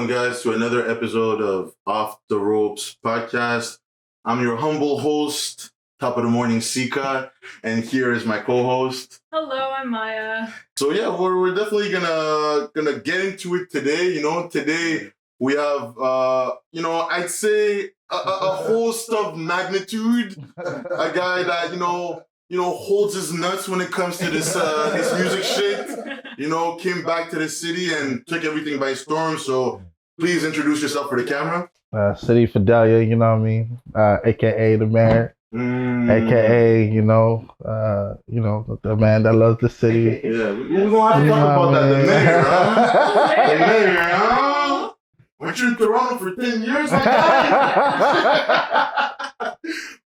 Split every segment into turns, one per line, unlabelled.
welcome, guys, to another episode of Off the Ropes podcast. I'm your humble host, top of the morning, Seaka, and here is my co-host.
Hello, I'm Mayah.
So yeah, we're definitely gonna get into it today. Today we have I'd say a host of magnitude, a guy that holds his nuts when it comes to this music shit. Came back to the city and took everything by storm. So please introduce yourself for the camera.
City Fidelia, you know what I mean? AKA the mayor. AKA, the man that loves the city.
Yeah, we're gonna have to talk about that. The mayor, huh? The mayor, huh? Weren't you in Toronto for 10 years, my guy?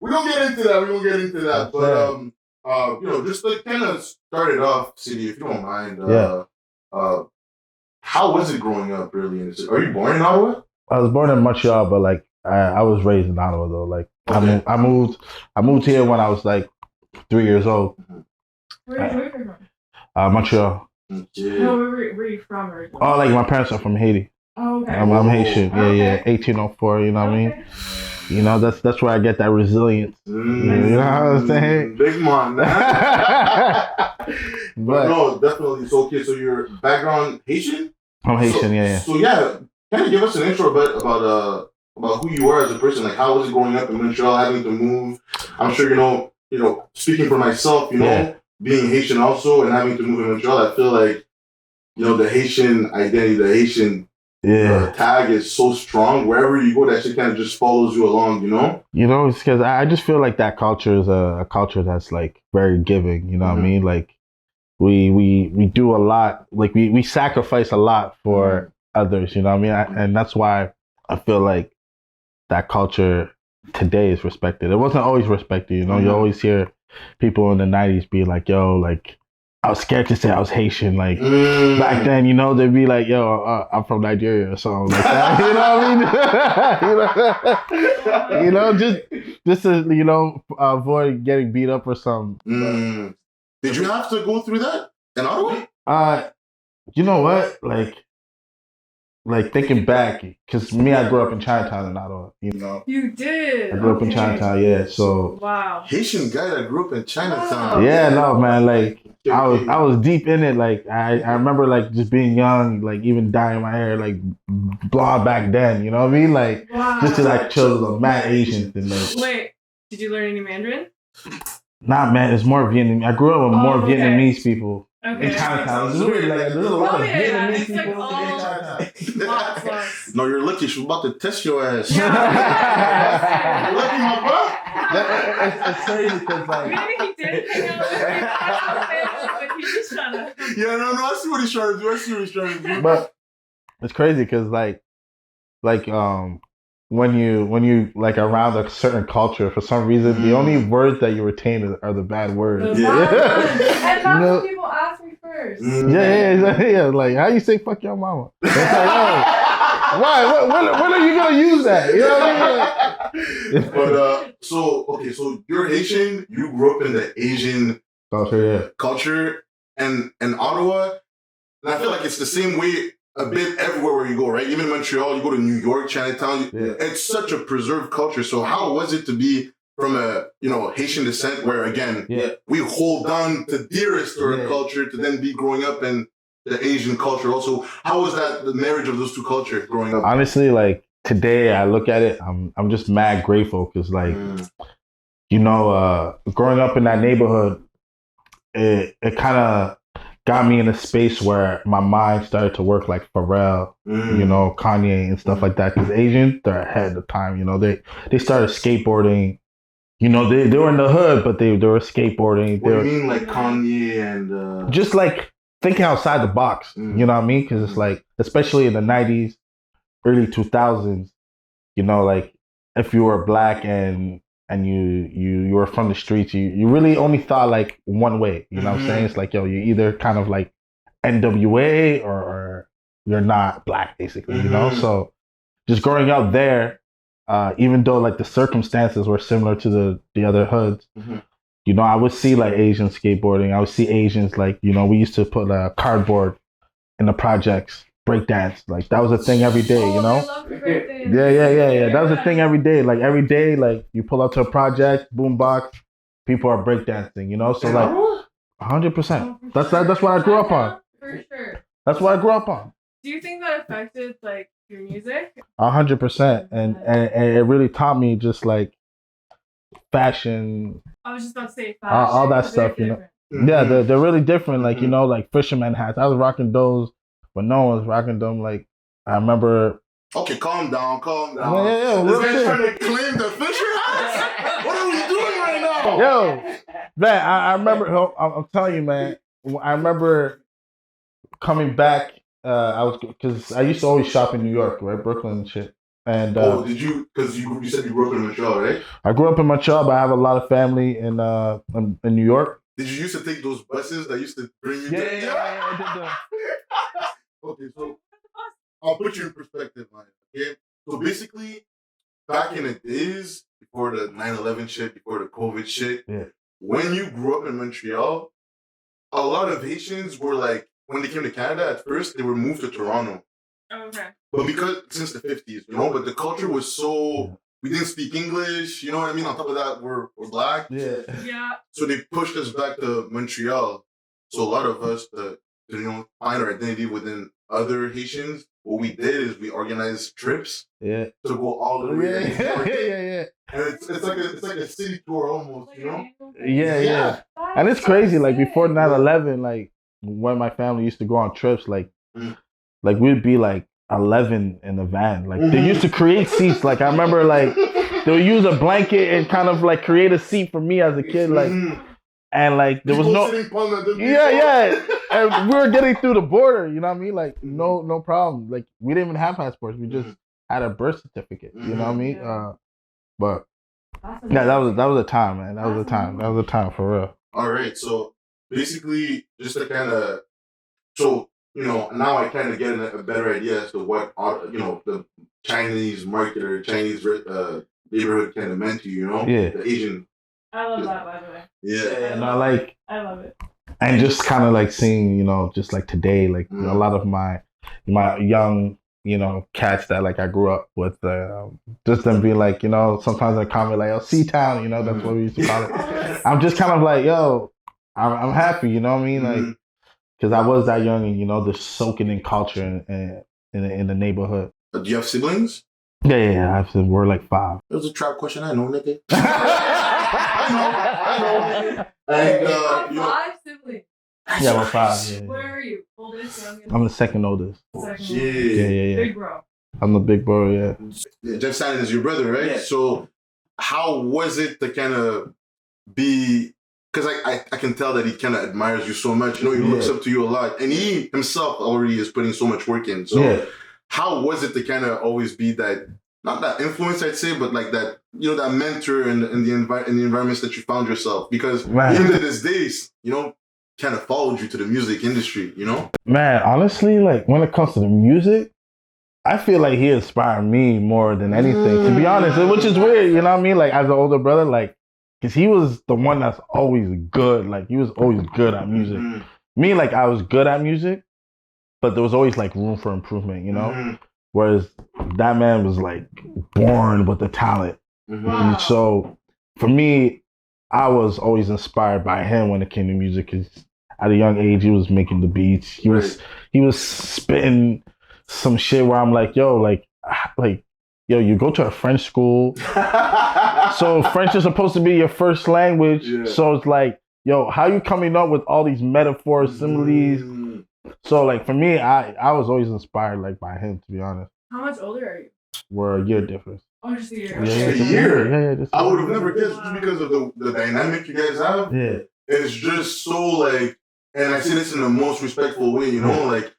We're gonna get into that. But just to kind of start it off, City, if you don't mind. How was it growing up, really? Are you born in Ottawa?
I was born in Montreal, but I was raised in Ottawa though. Okay. I moved here when I was 3 years old.
Where are you from?
Montreal.
Yeah.
No, where are you from originally?
Oh, my parents are from Haiti.
Oh, okay.
I'm Haitian.
Okay.
Yeah, 1804. You know what I mean? That's where I get that resilience. You know what I'm saying?
Big man, man. But no, definitely. So okay, so your background Haitian?
I'm Haitian, yeah.
So yeah, kind of give us an intro about who you are as a person. Like, how was it growing up in Montreal, having to move? I'm sure speaking for myself, being Haitian also and having to move in Montreal, I feel like the Haitian identity, the Haitian tag is so strong. Wherever you go, that shit kind of just follows you along.
It's because I just feel like that culture is a culture that's very giving. You know what I mean? We do a lot. We sacrifice a lot for others. You know what I mean? And that's why I feel like that culture today is respected. It wasn't always respected. You always hear people in the 90s be like, "Yo, I was scared to say I was Haitian." Back then, they'd be like, "Yo, I'm from Nigeria" or something like that. You know what I mean? just to avoid getting beat up or something.
Did you have to go through that in Ottawa?
You know what? Thinking back, because I grew up in Chinatown in Ottawa.
You did.
I grew up in Chinatown, yeah. So
wow.
Haitian guy that grew up in Chinatown.
Yeah, no, man. I was deep in it. I remember just being young, even dyeing my hair blonde back then. You know what I mean?
Wow.
Just to chill with mad Asians and
Wait, did you learn any Mandarin?
Nah, man, it's more Vietnamese. I grew up with more Vietnamese people in Chinatown. It's weird. There's a lot of Vietnamese people in Chinatown.
Lots.
No, you're lucky. She's about to test your ass.
Yeah.
You're lucky, my bro.
It's crazy because
maybe he did hang out with me, but he's just trying to.
Yeah, no, I see what he's trying to do.
But it's crazy because when you around a certain culture, for some reason, the only words that you retain are the bad words.
And that's what people ask me first.
Yeah. How you say "fuck your mama"? It's why? When are you gonna use that? You know what I mean?
But so you're Haitian. You grew up in the Asian culture, and Ottawa. And I feel like it's the same way a bit everywhere where you go, right? Even in Montreal, you go to New York, Chinatown. Yeah. It's such a preserved culture. So how was it to be from a Haitian descent, where again we hold on to dearest to our culture, to then be growing up in the Asian culture also? How was that, the marriage of those two cultures growing up?
Honestly, today I look at it, I'm just mad grateful because growing up in that neighborhood, it kind of got me in a space where my mind started to work like Pharrell, Kanye and stuff like that. Because Asians, they're ahead of the time. They started skateboarding. They were in the hood, but they were skateboarding.
What do you mean, like Kanye and
just thinking outside the box. You know what I mean? Because it's especially in the 90s, early 2000s. If you were black and you were from the streets, you really only thought one way. You know what I'm saying? It's you're either kind of NWA or you're not black, basically, So just growing up there, even though the circumstances were similar to the other hoods, I would see Asians skateboarding. I would see Asians we used to put cardboard in the projects breakdance. Like that was a thing every day, you
I
know?
love the breakdance.
Yeah. That was a thing every day. Like every day, like you pull up to a project, boombox, people are breakdancing, you know? So like 100%. That's what I grew up on.
For sure.
That's what I grew up on.
Do you think that affected like your music?
100%. And it really taught me just like fashion,
I was just about to say fashion.
all that stuff, you know? Yeah, they're really different. Like, you know, like fisherman hats. I was rocking those, but no one was rocking them. Like, I remember.
Okay, calm down.
Yeah,
This guy's trying to claim the fisher hats? What are we doing right now?
Yo, man, I remember. I'm telling you, man. I remember coming back. Because I used to always shop in New York, right, Brooklyn and shit. And
did you? Because you said you grew up in Montreal, right?
I grew up in Montreal, but I have a lot of family in New York.
Did you used to take those buses that used to bring you?
Yeah, I did.
Okay, so I'll put you in perspective, man. Okay, so basically, back in the days before the 9/11 shit, before the COVID shit, when you grew up in Montreal, a lot of Haitians were like, when they came to Canada at first, they were moved to Toronto.
Oh, okay.
But because since the 50s, you know, but the culture was so. We didn't speak English, you know what I mean? On top of that, we're black.
Yeah.
So they pushed us back to Montreal. So a lot of us, to find our identity within other Haitians, what we did is we organized trips to go all the way.
Yeah.
And it's like a city tour almost, you know?
Yeah. And it's crazy. Like before 9/11, like when my family used to go on trips, like we'd be like 11 in the van. Like they used to create seats. Like I remember like they would use a blanket and kind of like create a seat for me as a kid. Like and like there was no and we were getting through the border, you know what I mean? Like no problem. Like we didn't even have passports. We just had a birth certificate. You know what I mean? But yeah, that was a time, man. That was a time for real.
All right. So basically just to kind of you know, now I kind of get a better idea as to what, you know, the Chinese market or Chinese neighborhood kind of meant to you, you know?
Yeah.
The Asian.
I love that, by the way.
Yeah.
And I
love it.
And just kind of like seeing, you know, just like today, like a lot of my young, you know, cats that like I grew up with, just them being like, you know, sometimes I comment like, oh, C-Town, you know, that's what we used to call it. I'm just kind of like, yo, I'm happy, you know what I mean? Like, because I was that young and, you know, just soaking in culture in the neighborhood.
Do you have siblings?
Yeah. We're like 5.
It was a trap question. I know, nigga. I know. And, you know,
5 siblings.
Yeah, we're 5. Yeah.
Where are you? Oldest, youngest?
I'm the second oldest.
Yeah.
Big bro.
I'm the big bro,
yeah. Jeff Sandin is your brother, right? Yeah. So how was it to kind of be... Because I can tell that he kind of admires you so much. You know, he looks up to you a lot. And he himself already is putting so much work in. So how was it to kind of always be that, not that influence, I'd say, but like that, you know, that mentor in the environments that you found yourself? Because even to this days, you know, kind of followed you to the music industry, you know?
Man, honestly, like when it comes to the music, I feel like he inspired me more than anything, to be honest, which is weird, you know what I mean? Like as an older brother, like, because he was the one that's always good. Like, he was always good at music. Me, like, I was good at music, but there was always, like, room for improvement, you know? Whereas that man was, like, born with the talent. And so, for me, I was always inspired by him when it came to music. Because at a young age, he was making the beats. He was spitting some shit where I'm like, yo, you go to a French school. So French is supposed to be your first language. So it's like, yo, how you coming up with all these metaphors, similes? So like for me, I was always inspired like by him, to be honest.
How much older are you?
We're a year difference.
Oh, just a year.
Just a year?
Yeah.
I would have never guessed just because of the dynamic you guys have.
Yeah.
It's just so like, and I say this in the most respectful way, you know, like,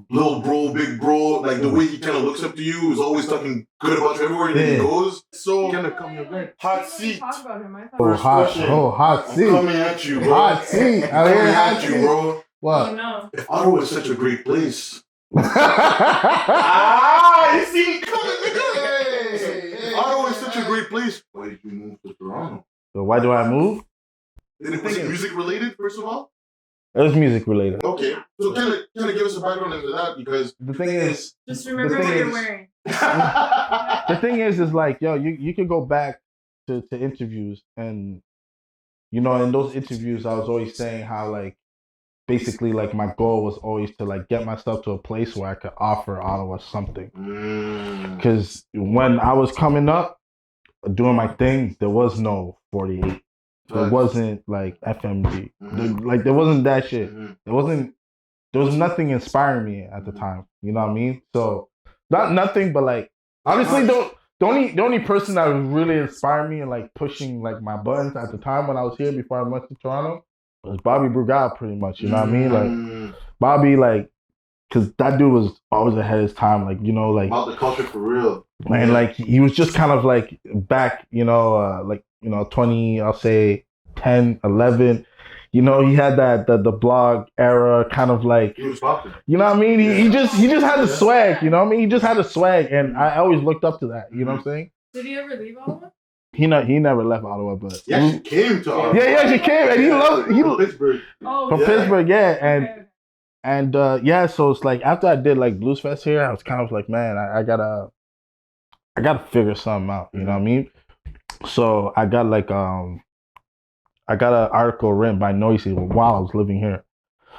little bro, big bro, like the way he kind of looks up to you, is always talking good about you everywhere that he goes. So kind of come your way. Hot seat.
Talk about him.
Hot seat.
I'm coming at you, bro.
Hot seat.
I'm coming at you, bro.
What?
Oh no.
If Ottawa is such a great place. You see me coming, nigga. If Ottawa is such a great place, why did you move to Toronto?
So why do I move?
Was it music related, first of all?
It was music related.
Okay, so kind of give us a background into that because
The thing is,
Just remember what you're wearing.
the thing is like, yo, you could go back to interviews, and you know, in those interviews, I was always saying how like basically like my goal was always to like get myself to a place where I could offer Ottawa something. Because when I was coming up, doing my thing, there was no 48. There wasn't like FMG. Like there wasn't that shit. There was nothing inspiring me at the time. You know what I mean? So not nothing, but like honestly, the only person that was really inspiring me and like pushing like my buttons at the time when I was here before I went to Toronto was Bobby Brugal, pretty much. You know what I mean? Like Bobby, like, cause that dude was always ahead of his time. Like, you know, like
about the culture for real.
And like he was just kind of like back, you know, like, you know, 20, I'll say 10, 11. You know, he had that the blog era kind of like,
He was popping.
you know what I mean? He just had the swag, you know what I mean? He just had the swag, and I always looked up to that. You know what I'm saying?
Did he ever leave Ottawa?
He never left Ottawa, but
he actually came to Ottawa.
Yeah, he came, and he
from Pittsburgh.
Oh,
from Pittsburgh, yeah,
okay.
and yeah. So it's like after I did like Blues Fest here, I was kind of like, man, I gotta figure something out. You know what I mean? So I got like I got an article written by Noisy while I was living here.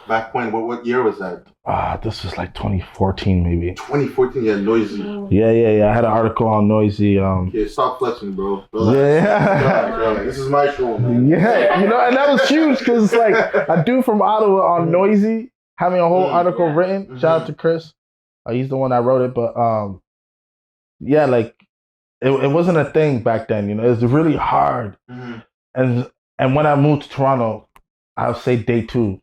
Back when? What year was that?
This was like 2014 maybe.
2014, yeah, Noisy.
Yeah. I had an article on Noisy.
Yeah, stop flexing, bro. Relax.
Yeah.
This is my show, man.
Yeah, you know, and that was huge because it's like a dude from Ottawa on Noisy having a whole article written. Shout out to Chris. He's the one that wrote it, but yeah, like it wasn't a thing back then. You know, it was really hard. And when I moved to Toronto, I'll say day 2.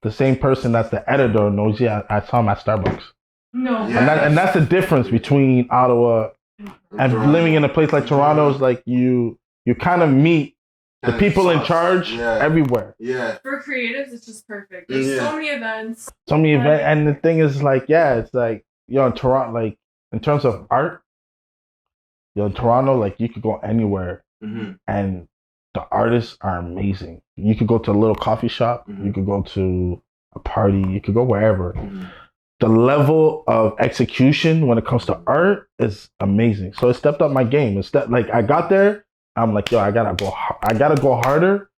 The same person that's the editor of Noisy, I saw him at Starbucks.
No.
Yeah.
And that's the difference between Ottawa and living in a place like Toronto. Is like you kind of meet the people in charge everywhere.
Yeah.
For creatives, it's just perfect. There's so many events.
And the thing is like, yeah, it's like, yo, in Toronto, like in terms of art, yo, in Toronto, like you could go anywhere and the artists are amazing. You could go to a little coffee shop, you could go to a party, you could go wherever. The level of execution when it comes to art is amazing. So it stepped up my game. It's like I got there, I'm like, yo, I gotta go harder,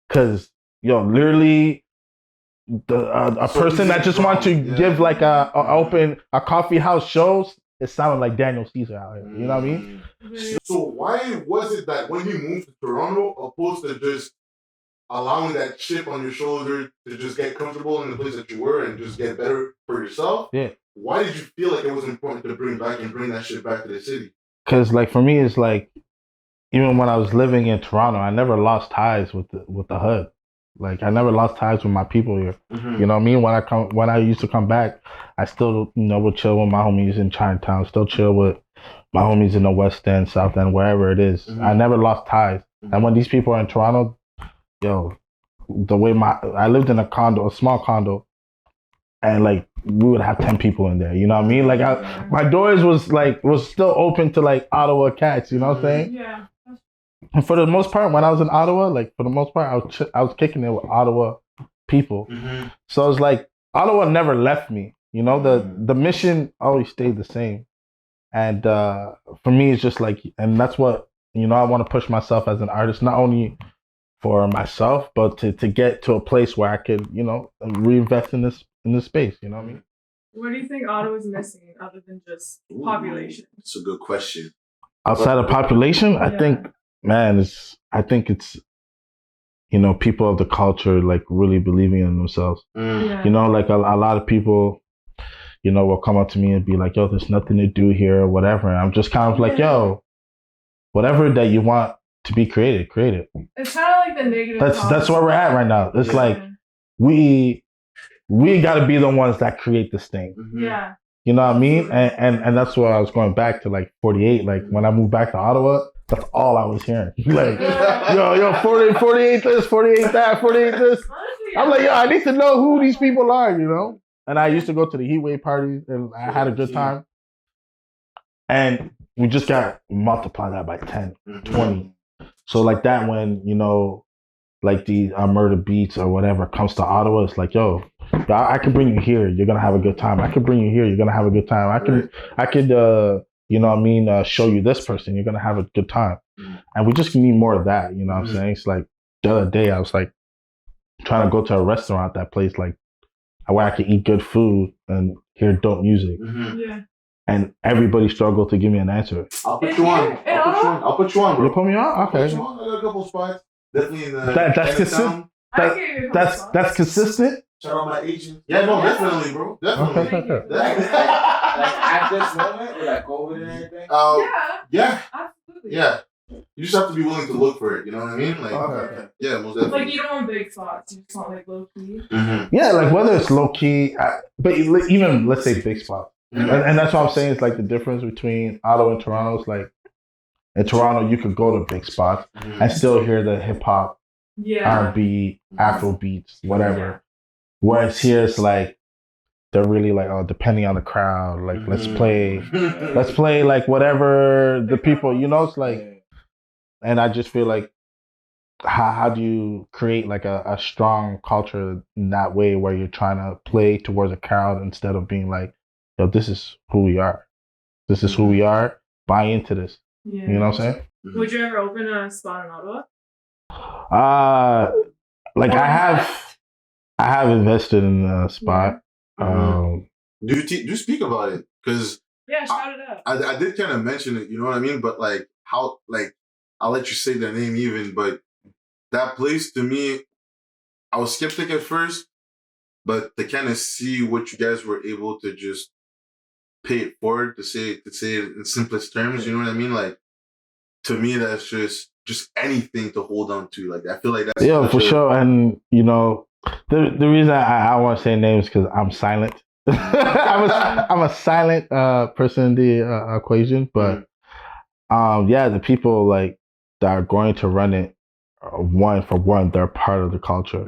because yo, literally, a person that just wants to give like a coffee house shows, it sounded like Daniel Caesar out here. You know what I mean?
So why was it that when you moved to Toronto, opposed to just allowing that chip on your shoulder to just get comfortable in the place that you were and just get better for yourself?
Yeah.
Why did you feel like it was important to bring that shit back to the city? Because
like for me, it's like, even when I was living in Toronto, I never lost ties with the hood. Like I never lost ties with my people here. You know what I mean? When I used to come back, I still, you know, would chill with my homies in Chinatown, still chill with my homies in the West End, South End, wherever it is. I never lost ties. And when these people are in Toronto, yo, the way I lived in a small condo, and like we would have 10 people in there. You know what I mean? Like my doors was still open to like Ottawa cats. You know what I'm saying?
Yeah.
And for the most part, when I was in Ottawa, like for the most part, I was kicking it with Ottawa people. So it's like Ottawa never left me. You know, the mission always stayed the same. And for me, it's just like, and that's what, you know, I want to push myself as an artist, not only for myself, but to get to a place where I could, you know, reinvest in this space. You know what I mean?
What do you think Ottawa's missing other than just population?
It's a good question.
Outside of population, I think, man, I think it's, you know, people of the culture like really believing in themselves. You know, like a lot of people, you know, will come up to me and be like, yo, there's nothing to do here or whatever. And I'm just kind of like, yo, whatever that you want to be created, create it.
It's kind of like the negative.
That's where we're at right now. It's like we got to be the ones that create this thing.
Yeah.
You know what I mean? And that's where I was going back to, like 48. Like when I moved back to Ottawa, that's all I was hearing. Like, yo, 48 this, 48 that, 48 this. I'm like, yo, I need to know who these people are, you know? And I used to go to the heat wave parties and I had a good time. And we just got multiply that by 10, 20. So like that when, you know, like the Murder Beats or whatever comes to Ottawa, it's like, yo, I can bring you here. You're gonna have a good time. I can bring you here. You're gonna have a good time. I could, you know what I mean, show you this person. You're gonna have a good time. And we just need more of that. You know what I'm saying? It's like the other day I was like trying to go to a restaurant, that place like where I could eat good food and hear dope music.
Yeah.
And everybody struggled to give me an answer.
I'll put you on. I'll put you on, bro.
You put me on? Okay.
I got a couple spots. Definitely in the
That's consistent. That's consistent.
Shout out my agent. Yeah, no, definitely, bro. Definitely.
Like at this moment, with like COVID and everything.
Yeah.
Absolutely.
Yeah. You just have to be willing to look for it. You know what I mean? Like, yeah, most definitely.
Like you don't want big spots. You just want like low key.
Yeah, like whether it's low key, but even let's say big spot, and that's what I'm saying. It's like the difference between Ottawa and Toronto is like in Toronto you could go to big spots and still hear the hip hop, R&B, Afro beats, whatever. Whereas here it's like they're really like, oh, depending on the crowd, like let's play like whatever the people, you know. It's like, and I just feel like how do you create like a strong culture in that way where you're trying to play towards a crowd instead of being like, yo, this is who we are. This is who we are. Buy into this.
Yeah.
You know what I'm saying?
Would you ever open a spot in Ottawa?
Like I have invested in a spot.
Do you speak about it? Because
shout it out.
I did kind of mention it, you know what I mean? But like how, like, I'll let you say their name even, but that place to me, I was skeptic at first, but to kind of see what you guys were able to just pay it forward, to say it in simplest terms, you know what I mean? Like, to me, that's just anything to hold on to. Like, I feel like that's
for sure. And you know, the reason I want to say names because I'm silent. I'm a silent person in the equation, but the people like that are going to run it, one, they're part of the culture.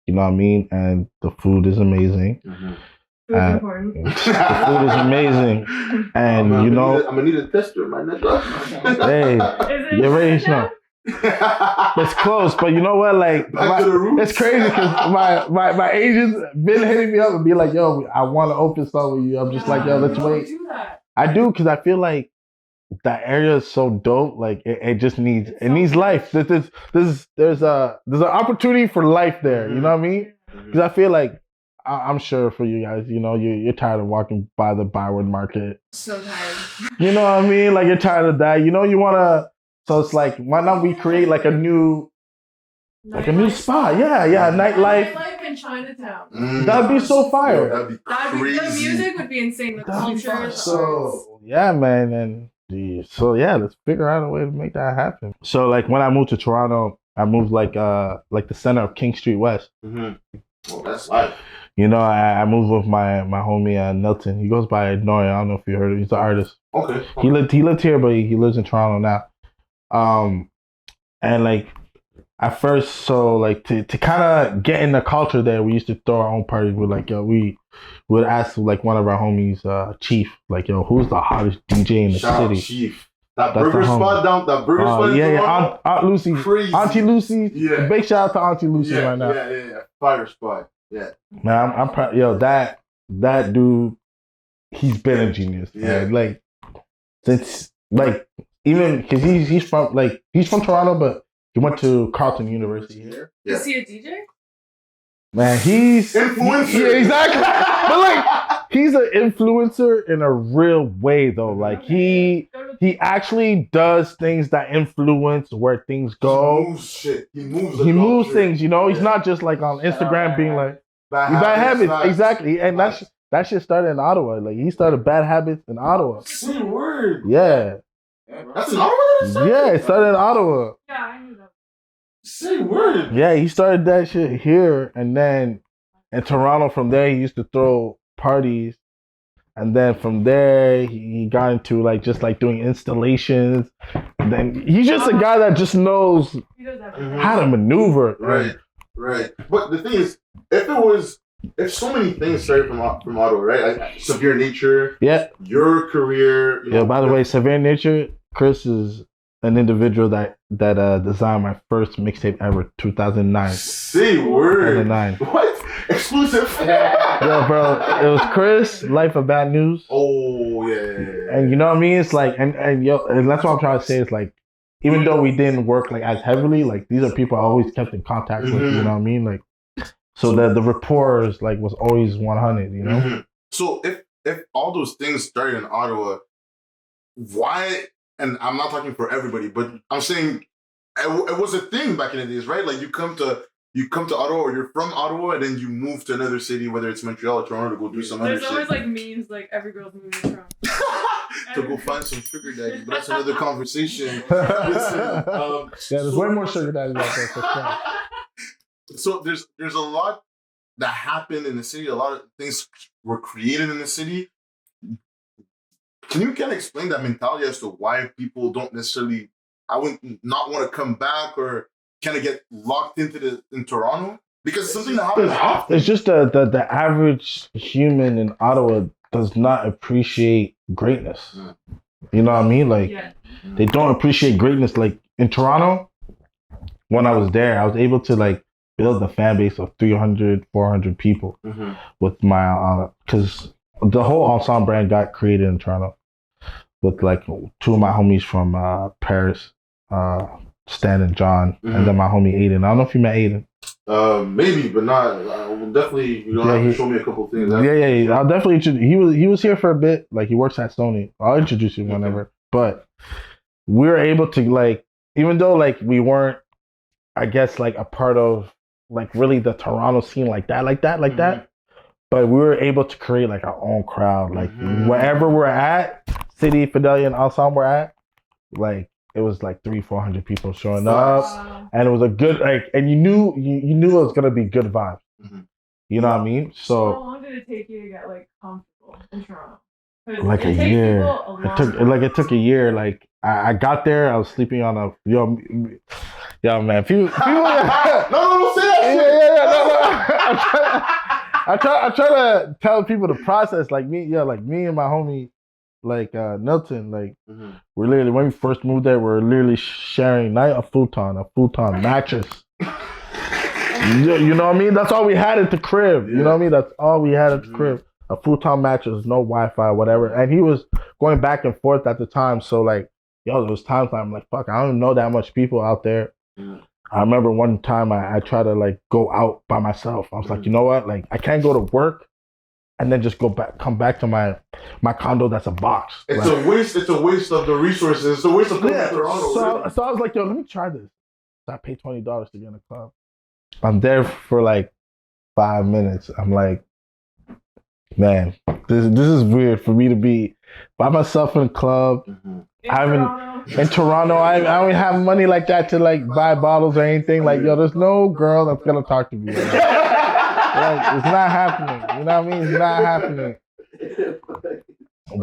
You know what I mean? And the food is amazing.
Food's important.
The food is amazing, and you know,
I'm gonna need a tester, my nigga.
Hey, you're ready now. It's close, but you know what? Like, it's crazy because my agent's been hitting me up and be like, "Yo, I want to open something with you." I'm just like, "Yo, let's wait." I do because I feel like that area is so dope. Like, it just needs life. There's an opportunity for life there. You know what I mean? Because I feel like I'm sure for you guys, you know, you're tired of walking by the Byward Market.
So tired.
You know what I mean? Like, you're tired of that. You know, you want to. So it's like, why not we create like a new spot? Yeah, nightlife.
Nightlife in Chinatown.
That'd be so fire.
That'd be crazy.
The music would be insane. The culture.
So yeah, man, and let's figure out a way to make that happen. So like when I moved to Toronto, I moved like the center of King Street West.
Well, that's life.
You know, I moved with my homie Nelton. He goes by Nori. I don't know if you heard of him. He's an artist.
Okay.
He lived here, but he lives in Toronto now. And like at first, so like to kind of get in the culture there, we used to throw our own parties. We're like, yo, we would ask like one of our homies, Chief, like, yo, who's the hottest DJ in the
Shout
city?
Out Chief. That burger spot spot.
Yeah. Aunt Lucy. Crazy. Auntie Lucy. Yeah. Big shout out to Auntie Lucy right now.
Yeah. Fire spot. Yeah.
Man, I'm proud. Yo, that dude, he's been a genius.
Yeah.
Man. Like since like. Even because he's from Toronto, but he went to Carleton University here.
Is he a DJ?
Man, he's
influencer.
Yeah, exactly. But like, he's an influencer in a real way, though. Like he actually does things that influence where things go.
He moves shit. He
moves things. You know, he's not just like on Instagram being like bad habits. Exactly, and that shit started in Ottawa. Like he started Bad Habits in Ottawa.
Same word.
Yeah.
That's in Ottawa?
Yeah, it started in Ottawa.
Yeah, I knew that.
Same word.
Yeah, he started that shit here, and then in Toronto from there, he used to throw parties. And then from there, he got into like just like doing installations. And then he's just a guy that just knows how to maneuver.
Right. But the thing is, if so many things started from Ottawa, right? Like Severe Nature.
Yeah.
Your career.
By the way, Severe Nature, Chris is an individual that designed my first mixtape ever, 2009.
Say word.
2009.
What? Exclusive.
Yo, bro, it was Chris, Life of Bad News.
Oh yeah.
And you know what I mean? It's like, and that's what I'm trying to say. It's like, even though we didn't work like as heavily, like these are people I always kept in contact with. You know what I mean? Like, so the rapport is like was always 100. You know.
Mm-hmm. So if all those things started in Ottawa, why? And I'm not talking for everybody, but I'm saying it was a thing back in the days, right? Like you come to Ottawa, or you're from Ottawa, and then you move to another city, whether it's Montreal or Toronto, to go do some other shit.
There's always like memes, like every girl's moving to Toronto.
To go find some sugar daddies, but that's another conversation. Listen,
there's way more sugar daddies out there for sure.
So there's a lot that happened in the city. A lot of things were created in the city. Can you kind of explain that mentality as to why people don't necessarily, I would not want to come back or kind of get locked in Toronto? Because it's something that happens often.
It's just the average human in Ottawa does not appreciate greatness. You know what I mean? Like, they don't appreciate greatness. Like, in Toronto, when I was there, I was able to, like, build a fan base of 300, 400 people with my, because the whole ensemble brand got created in Toronto with, like, two of my homies from Paris, Stan and John, and then my homie Aiden. I don't know if you met Aiden.
Maybe, but not. Definitely, you have to show me a couple of things.
Yeah. I'll definitely introduce. He was here for a bit. Like, he works at Sony. I'll introduce you whenever. Okay. But we were able to, like, even though like we weren't, I guess, like a part of like really the Toronto scene like that. But we were able to create like our own crowd. Like wherever we're at, City, Fidelia, and Ensemble we're at, like it was like 300-400 people showing up, and it was a good like, and you knew it was gonna be good vibes. You know what I mean? So
how long did it take you to get like comfortable in Toronto?
Like a year. It took a year. Like I got there, I was sleeping on a yo man. People
no, say that.
I try to tell people the process. Like me and my homie, like Milton, like we're literally when we first moved there, we're literally sharing a futon mattress. You know what I mean? That's all we had at the crib. You know what I mean? That's all we had at the crib. A futon mattress, no Wi-Fi, whatever. And he was going back and forth at the time. So like, yo, there was times I'm like, fuck, I don't know that much people out there. I remember one time I tried to like go out by myself. I was like, you know what? Like I can't go to work and then just come back to my condo that's a box.
It's a waste of the resources. It's a waste of coming to Toronto.
So I was like, yo, let me try this. So I paid $20 to get in a club. I'm there for like 5 minutes. I'm like, man, this is weird for me to be by myself in a club. In Toronto, I don't have money like that to like buy bottles or anything. Like, yo, there's no girl that's gonna talk to me. Like, it's not happening. You know what I mean? It's not happening.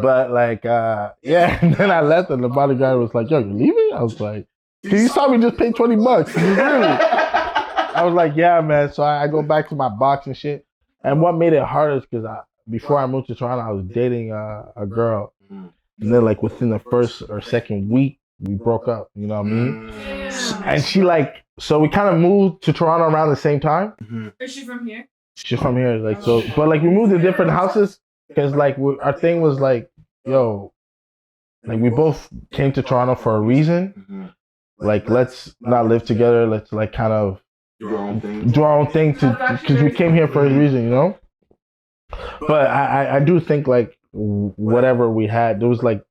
But like, yeah. And then I left, and the bodyguard was like, "Yo, you leaving?" I was like, "You saw me just pay $20. Really?" I was like, "Yeah, man." So I go back to my box and shit. And what made it harder is because before I moved to Toronto, I was dating a girl. And then like within the first or second week, we broke up, you know what I mean? And she like, so we kind of moved to Toronto around the same time.
Is she from here?
She's from here, like, so, but like we moved to different houses because like our thing was like, yo, like we both came to Toronto for a reason. Like, let's not live together. Let's like kind of do our own thing because we came here for a reason, you know? But I do think like, whatever we had, there was like,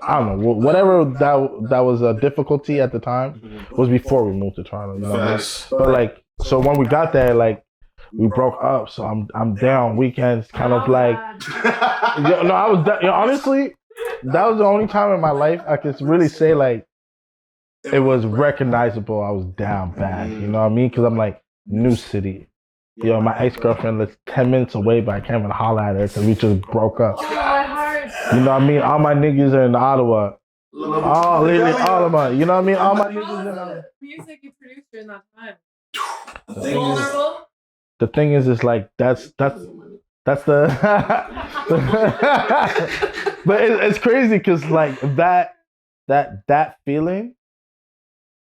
I don't know, whatever that was a difficulty at the time was before we moved to Toronto, you know what I mean? But like, so when we got there, like we broke up, so I'm there on weekends, kind of like, I was honestly, that was the only time in my life I could really say like it was recognizable I was down bad, you know what I mean? Because I'm like, new city. Yo, my ex-girlfriend lives 10 minutes away, but I can't even holler at her because we just broke up.
Oh, my heart.
You know what I mean? All my niggas are in Ottawa. Literally all of my, you know what I mean? All my niggas in Ottawa.
Music you produced during that time.
The thing is like, that's the, but it's crazy because like that feeling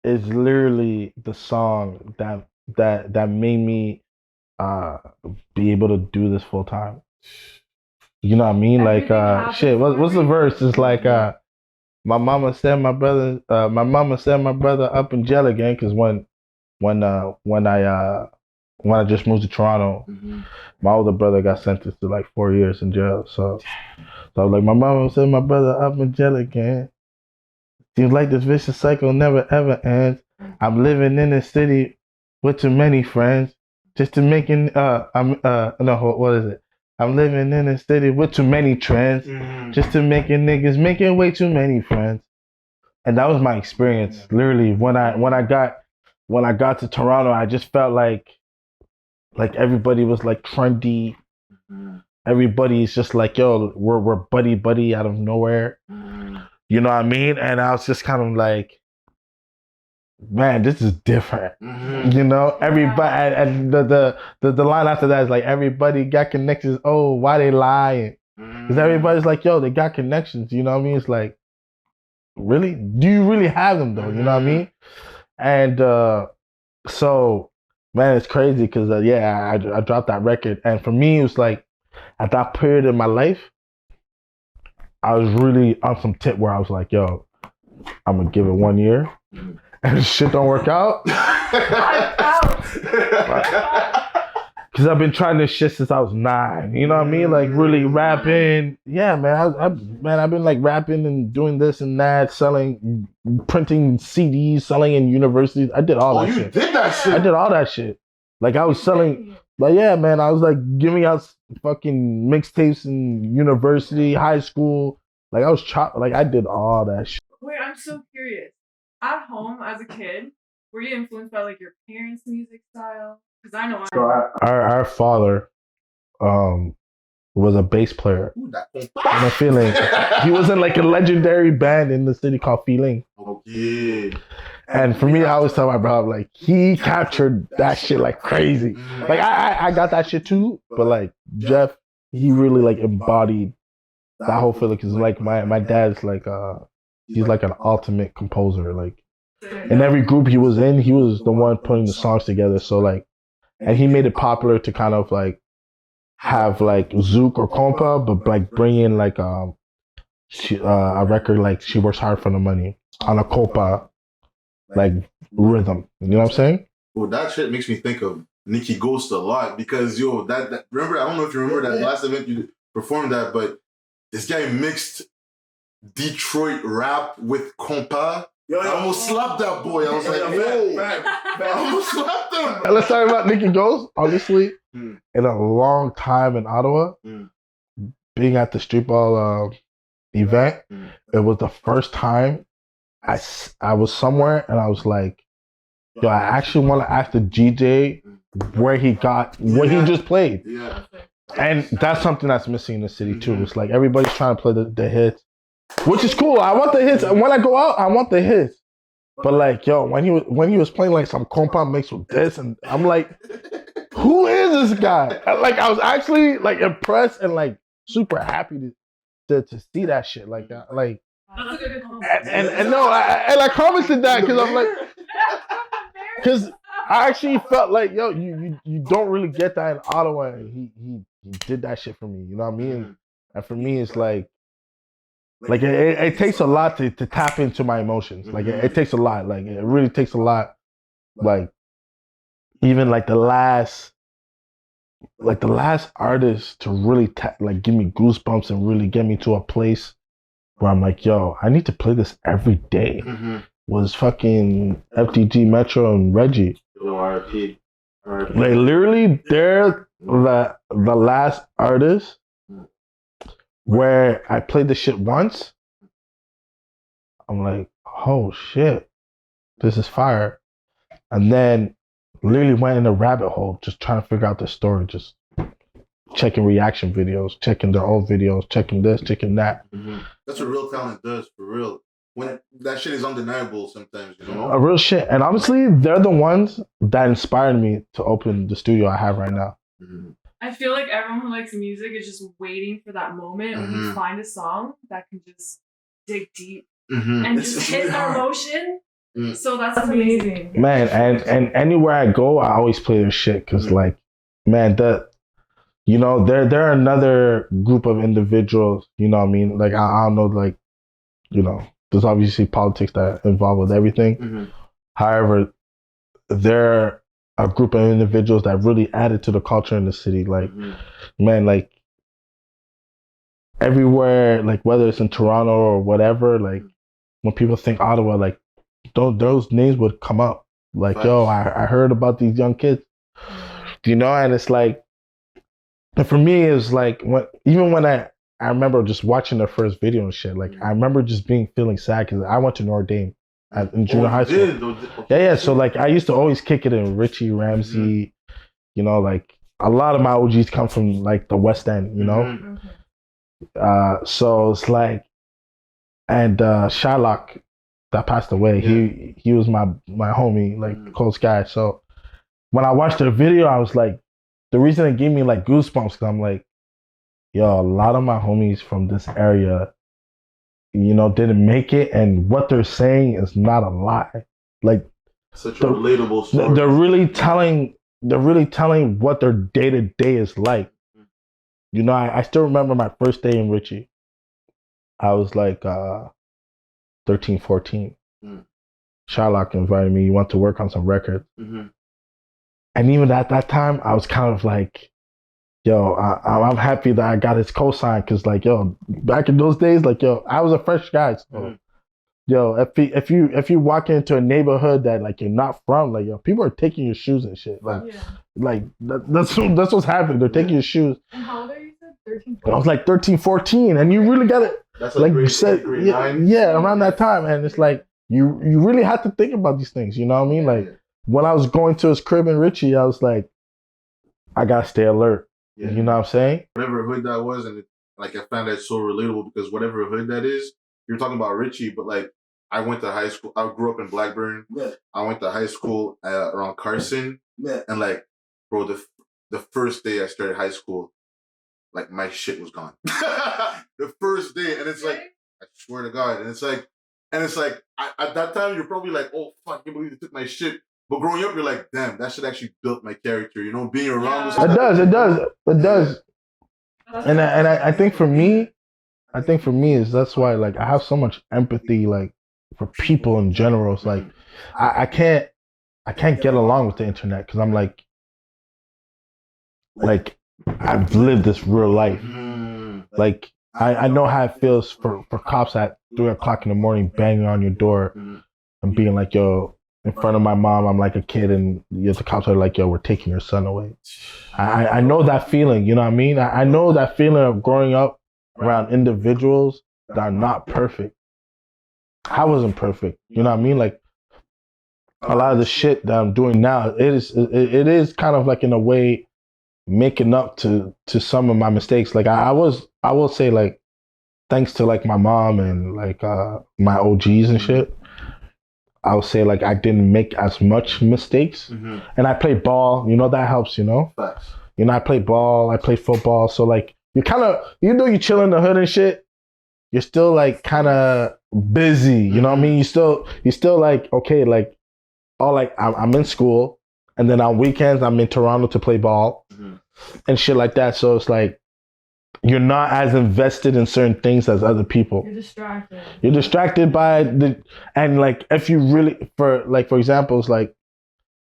is literally the song that made me be able to do this full time. You know what I mean?
Everything happens
Shit. What's the
for a
verse? It's like my mama said my brother up in jail again because when I just moved to Toronto, my older brother got sentenced to like 4 years in jail. So I was like, my mama said my brother up in jail again. Seems like this vicious cycle never ever ends. I'm living in a city with too many friends. Just to making what is it? I'm living in a city with too many trends. Just to making niggas making way too many friends. And that was my experience. Literally, when I got to Toronto, I just felt like everybody was like trendy. Everybody's just like, yo, we're buddy out of nowhere. You know what I mean? And I was just kind of like, man, this is different. You know, everybody, and the line after that is like, everybody got connections. Oh, why they lying? Because everybody's like, yo, they got connections. You know what I mean? It's like, really? Do you really have them though? You know what I mean? And so, man, it's crazy because I dropped that record, and for me, it was like at that period in my life, I was really on some tip where I was like, yo, I'm gonna give it 1 year. And if shit don't work out, because I've been trying this shit since I was 9. You know what I mean? Like really rapping. Yeah, man. I've been like rapping and doing this and that, selling, printing CDs, selling in universities. I did all that shit.
Did that shit?
I did all that shit. Like I was selling. But yeah, man, I was like giving out fucking mixtapes in university, high school. Like I was like I did all that shit.
Wait, I'm so curious. At home as a kid, were you influenced by like your parents' music style? Because I know
Our father was a bass player. And a feeling. He was in like a legendary band in the city called Feeling.
Okay.
And for me, I always tell my brother, like, he captured that shit like crazy. Like I got that shit too, but like Jeff, he really like embodied that whole feeling. Cause like my dad's like he's like an ultimate composer. Like in every group he was in, he was the one putting the songs together. So like, and he made it popular to kind of like have like zouk or compa, but like bring in like a record like She Works Hard for the Money on a compa like rhythm. You know what I'm saying?
Well, that shit makes me think of Nikki Ghost a lot because that remember, I don't know if you remember that last event you performed that, but this guy mixed Detroit rap with compa. I almost slapped that boy. I was like, whoa. I almost slapped him.
And let's talk about Nikki Ghost. Honestly, in a long time in Ottawa, being at the street ball event, it was the first time I was somewhere and I was like, yo, I actually want to ask the DJ where he got what he just played.
Yeah.
And that's something that's missing in the city too. It's like everybody's trying to play the hits, which is cool. I want the hits. When I go out, I want the hits. But like, yo, when he was playing like some compound mix with this, and I'm like, who is this guy? Like, I was actually like impressed and like super happy to see that shit like that. Like, and no, I commented that because I'm like, because I actually felt like, yo, you don't really get that in Ottawa. And he did that shit for me. You know what I mean? And for me, it's like it takes a lot to tap into my emotions. Like it takes a lot. Like it really takes a lot. Like even like the last artist to really like give me goosebumps and really get me to a place where I'm like, yo, I need to play this every day. Was fucking FTG Metro and Reggie.
RIP.
Like literally, they're the last artist where I played the shit once. I'm like, oh shit, this is fire. And then literally went in a rabbit hole just trying to figure out the story, just checking reaction videos, checking their old videos, checking this, checking that.
That's what real talent does, for real. When that shit is undeniable sometimes, you know?
A real shit. And honestly, they're the ones that inspired me to open the studio I have right now.
I feel like everyone who likes music is just waiting for that moment when you find a song that can just dig deep and just hit their emotion So that's amazing.
Man, and anywhere I go, I always play their shit because, like, man, they're another group of individuals. You know what I mean? Like, I don't know, like, there's obviously politics that are involved with everything. However, they're a group of individuals that really added to the culture in the city. Like, man, like, everywhere, like, whether it's in Toronto or whatever, like, when people think Ottawa, like, those names would come up. Like, yo, I heard about these young kids. And it's like, and for me, it's like, when I remember just watching their first video and shit, like, I remember just feeling sad because I went to D.R.A.M in junior high school. Yeah. So, like, I used to always kick it in Richie, Ramsey, like, a lot of my OGs come from, like, the West End, so it's like, and Shylock that passed away, he was my homie, like, close guy. So when I watched their video, I was like, the reason it gave me, like, goosebumps, because I'm like, yo, a lot of my homies from this area, didn't make it, and what they're saying is not a lie. Like,
such a relatable story.
They're really telling what their day-to-day is like. I still remember my first day in Richie. I was like 13, 14. Shylock invited me. He wanted to work on some records. And even at that time, I was kind of like, yo, I'm happy that I got his cosign, because, like, yo, back in those days, like, yo, I was a fresh guy. So, yo, if you walk into a neighborhood that, like, you're not from, like, yo, people are taking your shoes and shit. Like, that's what's happening. They're taking your shoes.
And how old are you? 13,
14? I was like 13, 14, and you really got it.
That's like
you said, around that time, and it's like you really had to think about these things. You know what I mean? Like, when I was going to his crib in Richie, I was like, I gotta stay alert. You know what I'm saying?
Whatever hood that was, and I found that so relatable, because whatever hood that is, you're talking about Richie, but, like, I went to high school. I grew up in Blackburn. I went to high school around Carson, and, like, bro, the first day I started high school, like, my shit was gone. The first day, and it's like, I swear to God, and it's like, at that time, you're probably like, oh, fuck, I can't believe they took my shit. But growing up, you're like, damn, that shit actually built my character. Being around.
It does. And I think for me, is that's why, like, I have so much empathy, like, for people in general. It's like, I can't get along with the internet, because I'm like, I've lived this real life. Like, I know how it feels for cops at 3 o'clock in the morning banging on your door and being like, yo, in front of my mom, I'm like a kid, and the cops are like, yo, we're taking your son away. I know that feeling, you know what I mean? I know that feeling of growing up around individuals that are not perfect. I wasn't perfect, you know what I mean? Like, a lot of the shit that I'm doing now, it is kind of like, in a way, making up to some of my mistakes. Like, I will say, like, thanks to, like, my mom and, like, my OGs and shit, I would say, like, I didn't make as much mistakes. And I played ball, that helps,
Facts.
I played ball, I played football. So, like, you kind of, you chill in the hood and shit, you're still, like, kind of busy, you know what I mean? You still like, okay, like, I'm in school, and then on weekends, I'm in Toronto to play ball and shit like that. So it's like, you're not as invested in certain things as other people. You're distracted by and, like, if you really, for example, it's like,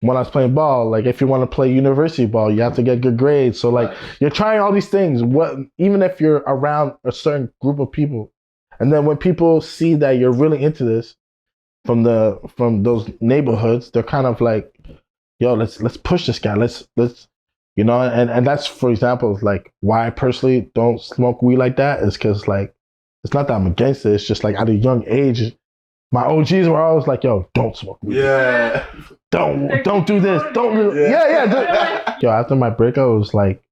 when I was playing ball, like, if you want to play university ball, you have to get good grades. So, like, you're trying all these things, even if you're around a certain group of people. And then when people see that you're really into this from those neighborhoods, they're kind of like, yo, let's push this guy. Let's and that's, for example, like, why I personally don't smoke weed like that is because, like, it's not that I'm against it. It's just, like, at a young age, my OGs were always like, yo, don't smoke weed.
Yeah.
Don't do this. Don't do yeah. Yo, after my breakup, it was like,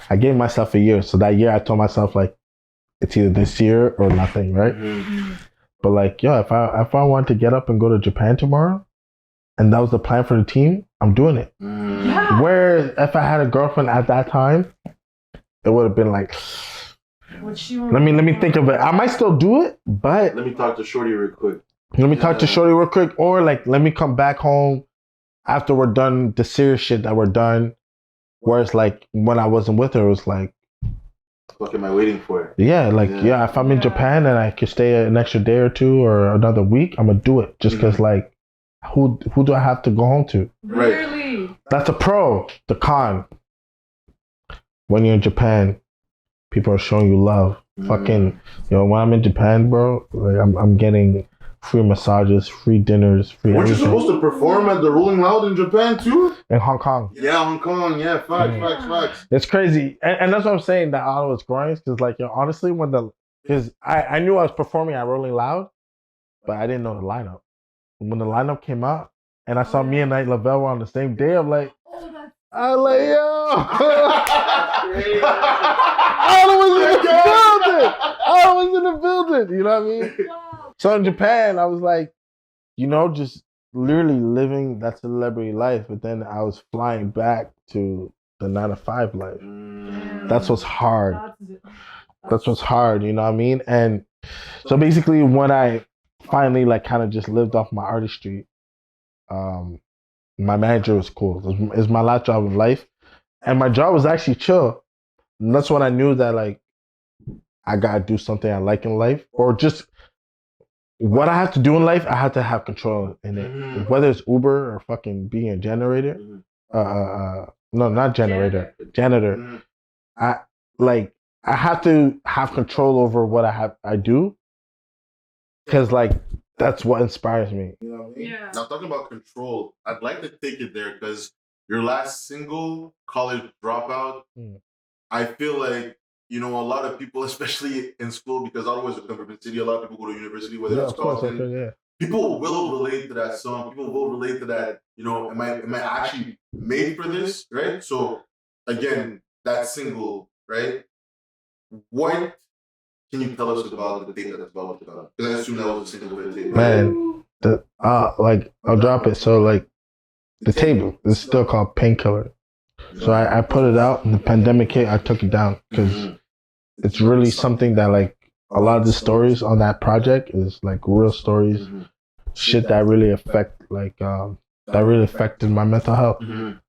I gave myself a year. So that year I told myself, like, it's either this year or nothing, right? But, like, yo, if I want to get up and go to Japan tomorrow, and that was the plan for the team, I'm doing it. Where if I had a girlfriend at that time, it would have been like, let me think of it. I might still do it, but
let me talk to Shorty real quick.
let me talk to Shorty real quick, or like let me come back home after we're done the serious shit that we're done. Whereas like when I wasn't with her, it was like,
what am I waiting for?
Yeah, like if I'm in Japan and I could stay an extra day or two or another week, I'm gonna do it just because like who do I have to go home to?
Really?
That's a pro. The con. When you're in Japan, people are showing you love. Fucking, when I'm in Japan, bro, like I'm getting free massages, free dinners, free
Weren't you
everything.
supposed to perform at the Rolling Loud in Japan too?
In Hong Kong.
Yeah, Hong Kong. Yeah, facts.
It's crazy. And that's what I'm saying, that Ottawa is growing. Because like, honestly, because I knew I was performing at Rolling Loud, but I didn't know the lineup. When the lineup came out, and I saw me and Knight Lavelle were on the same day, I'm like, I was like, yo. I was in the building. You know what I mean?
Wow.
So in Japan, I was like, just literally living that celebrity life. But then I was flying back to the 9-to-5 life. That's what's hard. That's what's hard. You know what I mean? And so basically, when I finally like kind of just lived off my artistry, my manager was cool. It was my last job in life, and my job was actually chill. And that's when I knew that like I gotta do something I like in life, or just what I have to do in life. I have to have control in it, whether it's Uber or fucking being a generator. No, not generator, janitor. I have to have control over what I do, because like that's what inspires me. You know what I mean?
Yeah.
Now talking about control, I'd like to take it there because your last single, College Dropout, I feel like, a lot of people, especially in school, because Ottawa is a government city, a lot of people go to university, whether it's college. People will relate to that song. People will relate to that, am I actually made for this, right? So again, that single, right? What can you tell us about the tape that's about? Because I assume that was a single for the tape.
Man, I'll drop it. So like the tape is still called Painkiller. So I put it out, and the pandemic hit, I took it down because it's really something that like a lot of the stories on that project is like real stories, shit that really affected my mental health in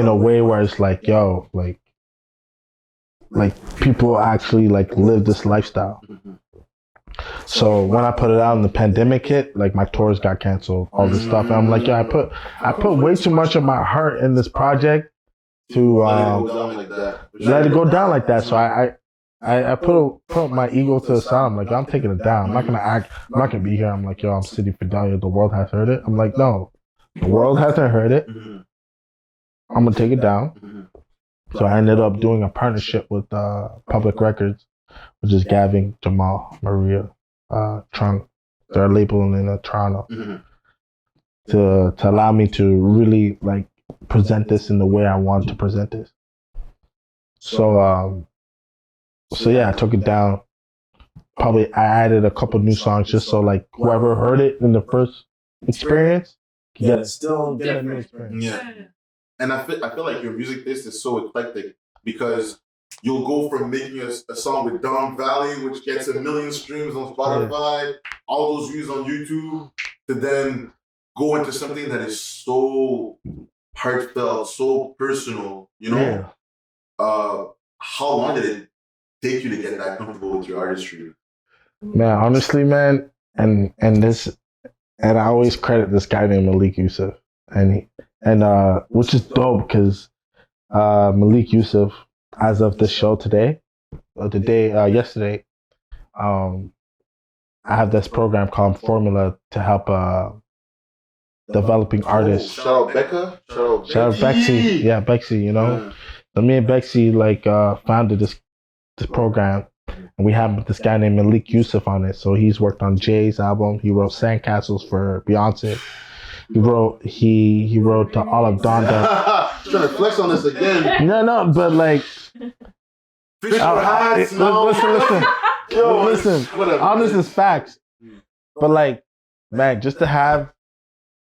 a way where it's like, yo, like people actually like live this lifestyle. So when I put it out and the pandemic hit, like my tours got canceled, all this stuff. And I'm like, I put way too much of my heart in this project to let it go down like that. So I put my ego to the side. I'm like, I'm taking it down. I'm not gonna be here. I'm like, I'm City Fidelia. The world has heard it. I'm like, no, the world hasn't heard it. I'm gonna take it down. So I ended up doing a partnership with Public Records, which is Gavin, Jamal, Maria, Trung. They're labeling in Toronto to allow me to really like present this in the way I want to present this. So I took it down. Probably I added a couple new songs just so like whoever heard it in the first experience can still get a new experience.
Yeah. And I feel like your music taste is so eclectic because you'll go from making a song with Don Valley, which gets 1 million streams on Spotify, all those views on YouTube, to then go into something that is so heartfelt, so personal, How long did it take you to get that comfortable with your artistry?
Man, honestly, man, and I always credit this guy named Malik Yusuf, and which is dope because Malik Yusuf, as of this show today, yesterday, I have this program called Formula to help developing artists.
Shout out Becca.
Shout out Bexy. Yeah, Bexy. So me and Bexy founded this program, and we have this guy named Malik Yusuf on it. So he's worked on Jay's album. He wrote Sandcastles for Beyonce. He wrote all of Donda.
Trying to flex on this again.
No, but like, listen. All this is facts. But like, man, just to have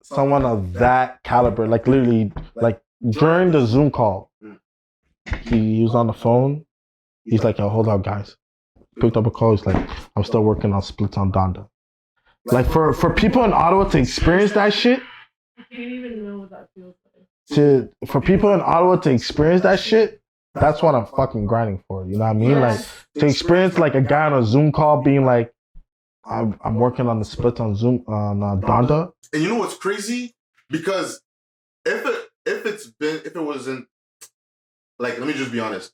someone of that caliber, like literally, like during the Zoom call, he was on the phone. He's like, yo, hold up, guys. Picked up a call. He's like, I'm still working on splits on Donda. Like for people in Ottawa to experience that shit,
I can't even know what that feels like.
for people in Ottawa to experience that shit, that's what I'm fucking grinding for. You know what I mean? Like to experience like a guy on a Zoom call being like, I'm working on the splits on Zoom on Donda.
And you know what's crazy? Because if it wasn't like, let me just be honest,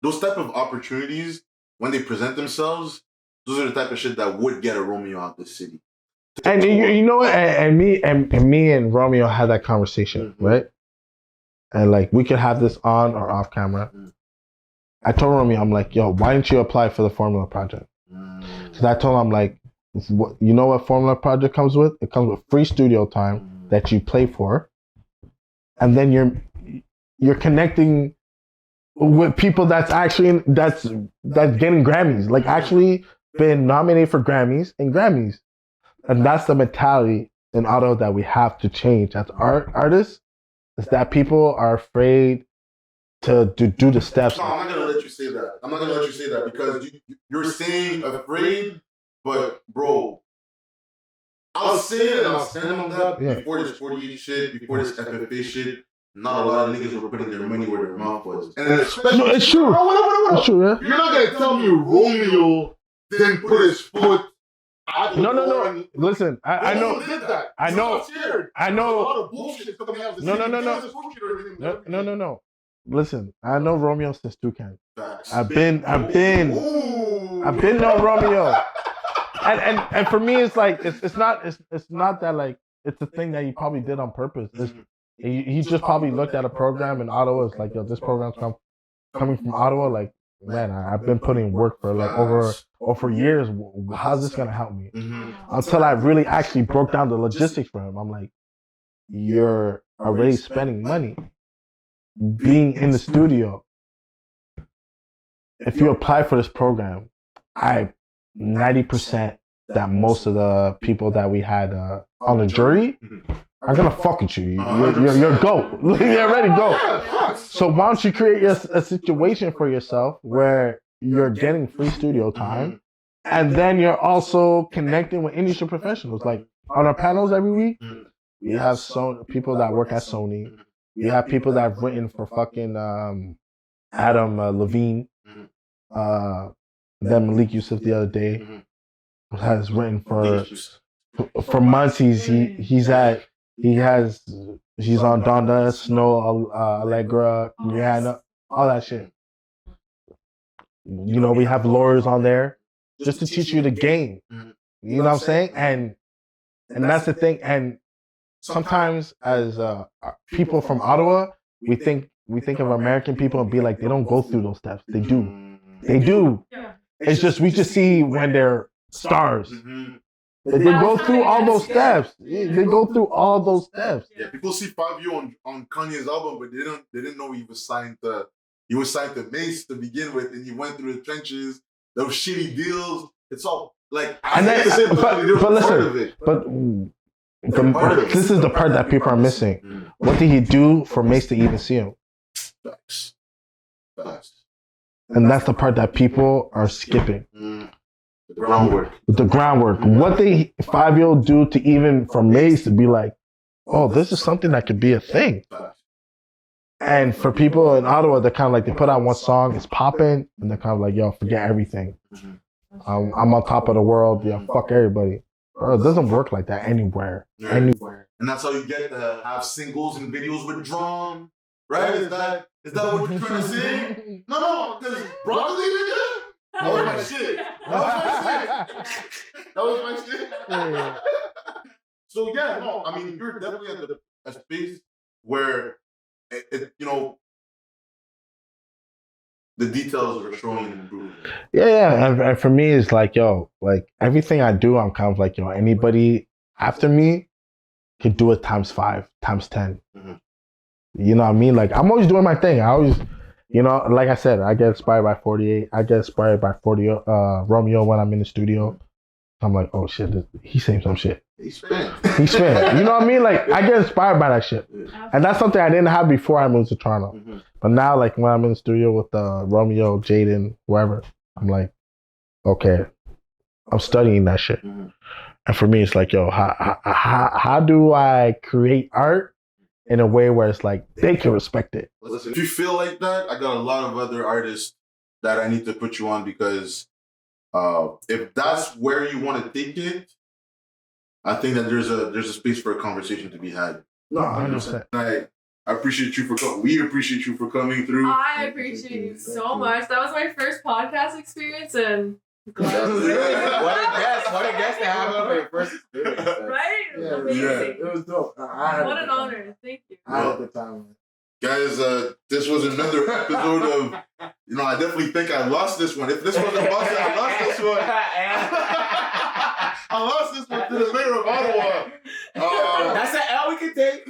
those type of opportunities when they present themselves, those are the type of shit that would get a Romeo out the city.
And you know what? And me and Romeo had that conversation, right? And like we could have this on or off camera. I told Romeo, I'm like, yo, why didn't you apply for the Formula Project? Because I told him, I'm like, you know what Formula Project comes with? It comes with free studio time that you play for, and then you're connecting with people that's actually that's getting Grammys, like actually been nominated for Grammys and Grammys. And that's the mentality in Ottawa that we have to change as artists, is that people are afraid to do the steps.
No, I'm not going to let you say that. I'm not going to let you say that because you're saying afraid, but bro, I'll say it and I'll stand on that before this 48 shit, before this FFA shit. Not a lot of niggas were putting their money where their mouth was. And especially,
no, it's true. It's true, yeah?
You're not going to tell me Romeo didn't put his foot.
No. Listen, I know.
Did that.
I know. I know.
A lot of bullshit coming out of the
No. Listen, I know Romeo since Toucan.
Facts.
I've been no Romeo. And for me, it's like it's not that like it's a thing that he probably did on purpose. He just probably looked at a program in Ottawa. It's like, yo, this program's coming from Ottawa. Like, man, I've been putting work for like over years. How's this gonna help me? Until I really actually broke down the logistics for him. I'm like, you're already spending money being in the studio. If you apply for this program, 90% that most of the people that we had on the jury are gonna fuck with you. You're go. You're ready to go. So why don't you create a situation for yourself where you're getting free studio time, and then you're also connecting with industry professionals. Like on our panels every week, we have people that work at Sony. We have people that have written for fucking Adam Levine. Then Malik Yusuf the other day has written for months. He's on Donda, Snow, Allegra, Rihanna, all that shit. You know, we have lawyers on there just to teach you the game. You know what I'm saying? And that's the thing. And sometimes as people from Ottawa, we think of American people and be like, they don't go through those steps. They do. They do. It's just we just see when they're stars. They go through all those steps. They go through all those steps.
Yeah, people see Fabio on Kanye's album, but they didn't know he was signed to Mace to begin with, and he went through the trenches, those shitty deals. It's all like
But this is the part that people are missing. What did he do for Mace to even see him?
Facts.
And that's the part that people are skipping. The groundwork. What did Fabio do to even for Mace to be like, oh, this is something that could be a thing? And for people in Ottawa, they're kind of like, they put out one song, it's popping, and they're kind of like, yo, forget everything. I'm on top of the world. Yeah, fuck everybody. Bro, it doesn't work like that anywhere. Anywhere.
And that's how you get to have singles and videos with drum, right? Is that what you're trying to say? No, because broccoli, nigga. That was my shit. That was my shit.
Yeah.
So yeah, no, I mean, you're definitely at a space where you know, the details are showing and improving.
Yeah. And for me, it's like, yo, like everything I do, I'm kind of like, yo, anybody after me could do it times 5, times 10. You know what I mean? Like I'm always doing my thing. I always, you know, like I said, I get inspired by 48. I get inspired by Romeo when I'm in the studio. I'm like, oh shit, he's saying some shit.
He's spent.
You know what I mean? Like I get inspired by that shit. And that's something I didn't have before I moved to Toronto. But now, like when I'm in the studio with Romeo, Jaden, whoever, I'm like, okay, I'm studying that shit. And for me, it's like, yo, how do I create art in a way where it's like they can respect it?
Listen, if you feel like that, I got a lot of other artists that I need to put you on because if that's where you want to take it, I think that there's a space for a conversation to be had.
No, 100%.
I appreciate you for coming. We appreciate you for coming through.
I appreciate you so much. That was my first podcast experience, and
What a guest to have on for your first experience.
right?
Yeah,
Amazing.
it was dope.
What an honor. Thank you.
I had the time.
Guys, this was another episode of, I definitely think I lost this one. If this wasn't Boston, I lost this one. I lost this one to the mayor of Ottawa.
That's an L we can take.